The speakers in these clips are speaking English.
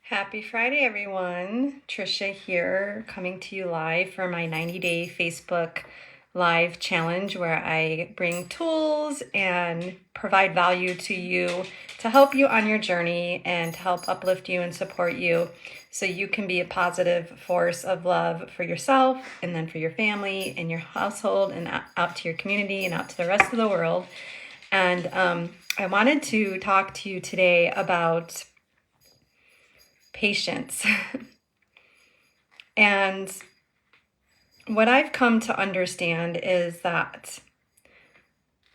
Happy Friday, everyone. Trisha here, coming to you live for my 90-day Facebook Live challenge where I bring tools and provide value to you to help you on your journey and to help uplift you and support you so you can be a positive force of love for yourself and then for your family and your household and out to your community and out to the rest of the world. And I wanted to talk to you today about patience. And what I've come to understand is that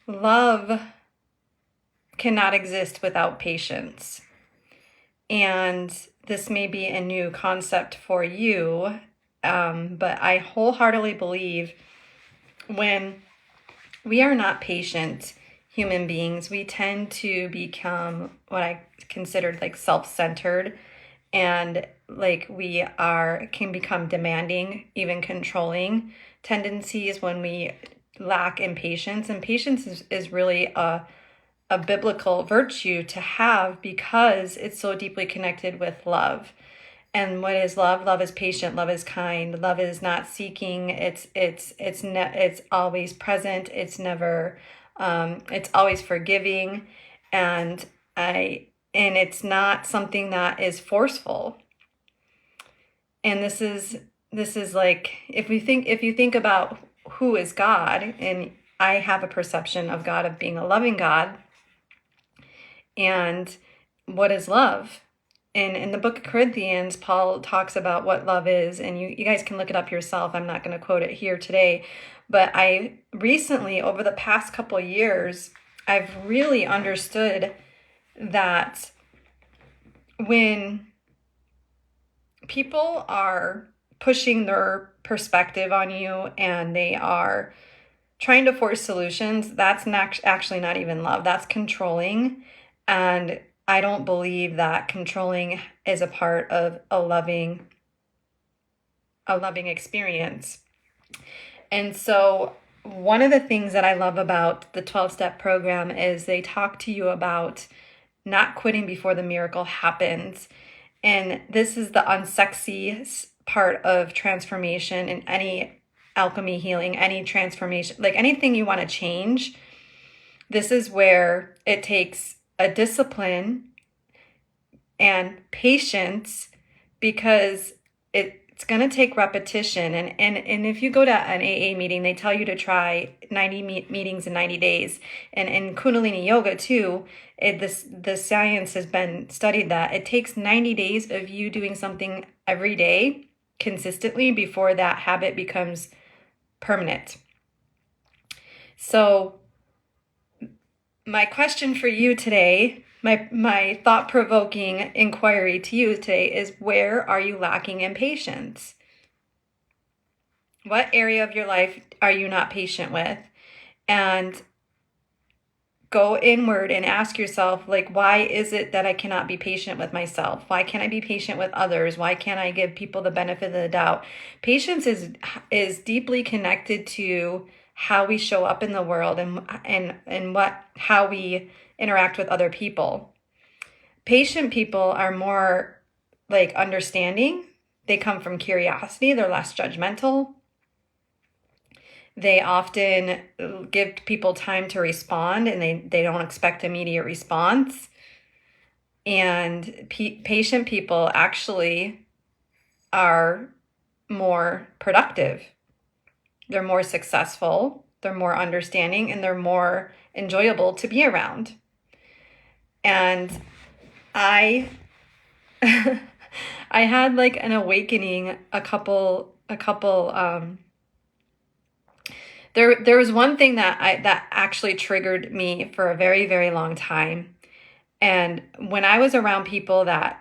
love cannot exist without patience. And this may be a new concept for you, but I wholeheartedly believe when we are not patient human beings, we tend to become what I considered like self-centered, and like we can become demanding, even controlling tendencies when we lack in patience. And patience is really a biblical virtue to have because it's so deeply connected with love. And what is love? Love is patient. Love is kind. Love is not seeking. It's always present. It's never. It's always forgiving, and it's not something that is forceful. And this is like if you think about who is God, and I have a perception of God of being a loving God. And what is love? And in the book of Corinthians, Paul talks about what love is, and you guys can look it up yourself. I'm not going to quote it here today, but I recently, over the past couple of years, I've really understood that when people are pushing their perspective on you and they are trying to force solutions, that's actually not even love. That's controlling. And I don't believe that controlling is a part of a loving experience. And so one of the things that I love about the 12-step program is they talk to you about not quitting before the miracle happens. And this is the unsexy part of transformation in any alchemy healing, any transformation, like anything you want to change. This is where it takes a discipline and patience, because it's going to take repetition. And if you go to an AA meeting, they tell you to try 90 meetings in 90 days. And in Kundalini Yoga too, the science has been studied that it takes 90 days of you doing something every day consistently before that habit becomes permanent. So my question for you today, my thought-provoking inquiry to you today is, where are you lacking in patience? What area of your life are you not patient with? And go inward and ask yourself, like, why is it that I cannot be patient with myself? Why can't I be patient with others? Why can't I give people the benefit of the doubt? Patience is deeply connected to how we show up in the world and how we interact with other people. Patient people are more like understanding. They come from curiosity. They're less judgmental. They often give people time to respond, and they don't expect immediate response. And patient people actually are more productive. They're more successful, they're more understanding, and they're more enjoyable to be around. And I I had like an awakening there was one thing that actually triggered me for a very, very long time. And when I was around people that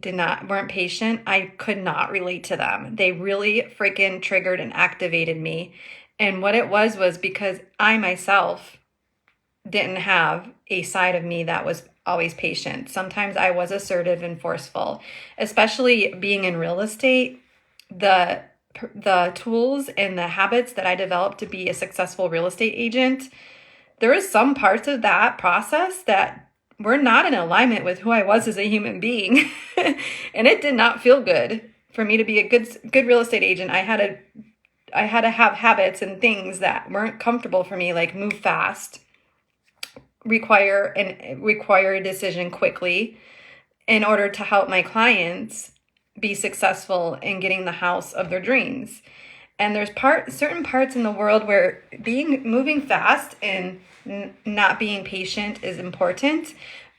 weren't patient, I could not relate to them. They really freaking triggered and activated me. And what it was because I myself didn't have a side of me that was always patient. Sometimes I was assertive and forceful, especially being in real estate. The tools and the habits that I developed to be a successful real estate agent, there is some parts of that process that were not in alignment with who I was as a human being. And it did not feel good for me to be a good real estate agent. I had to have habits and things that weren't comfortable for me, like move fast, require a decision quickly in order to help my clients be successful in getting the house of their dreams. And there's certain parts in the world where moving fast and not being patient is important,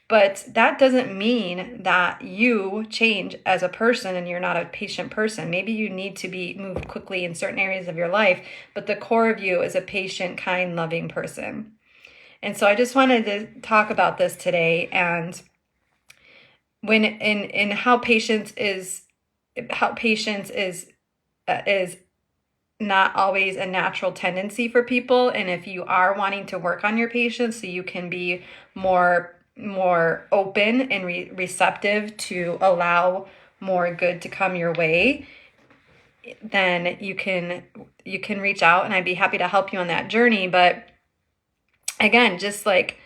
but that doesn't mean that you change as a person and you're not a patient person. Maybe you need to move quickly in certain areas of your life, but the core of you is a patient, kind, loving person. And so I just wanted to talk about this today, and when in how patience is not always a natural tendency for people. And if you are wanting to work on your patience so you can be more open and receptive to allow more good to come your way, then you can reach out, and I'd be happy to help you on that journey. But again, just like,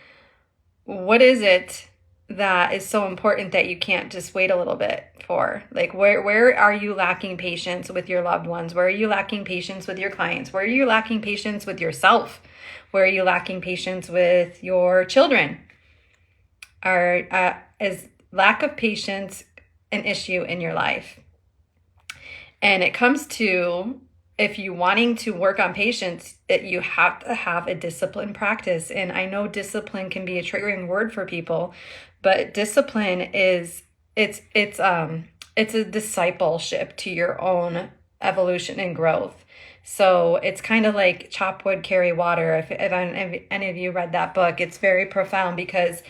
what is it that is so important that you can't just wait a little bit for? Like, where are you lacking patience with your loved ones? Where are you lacking patience with your clients? Where are you lacking patience with yourself? Where are you lacking patience with your children? Is lack of patience an issue in your life? And it comes to, if you wanting to work on patience, you have to have a disciplined practice. And I know discipline can be a triggering word for people, but discipline is it's a discipleship to your own evolution and growth. So it's kind of like chop wood, carry water. If any of you read that book, it's very profound, because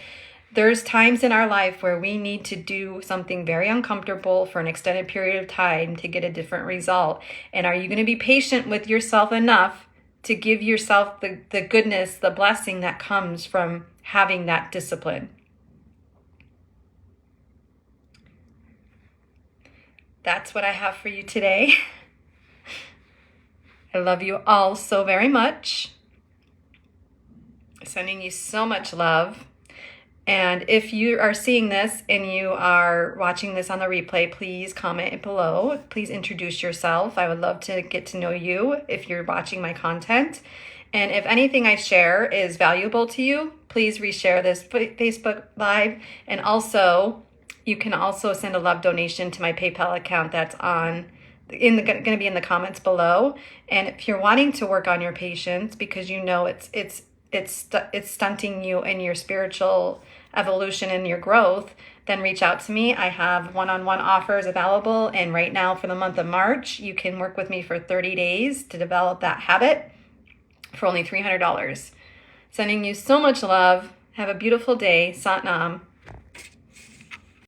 there's times in our life where we need to do something very uncomfortable for an extended period of time to get a different result. And are you going to be patient with yourself enough to give yourself the goodness, the blessing that comes from having that discipline? That's what I have for you today. I love you all so very much. Sending you so much love. And if you are seeing this and you are watching this on the replay, please comment below. Please introduce yourself. I would love to get to know you if you're watching my content. And if anything I share is valuable to you, please reshare this Facebook Live. And also, you can also send a love donation to my PayPal account that's going to be in the comments below. And if you're wanting to work on your patience because you know it's stunting you in your spiritual evolution and your growth, then reach out to me. I have one-on-one offers available, and right now for the month of March, you can work with me for 30 days to develop that habit for only $300. Sending you so much love. Have a beautiful day. Sat Nam.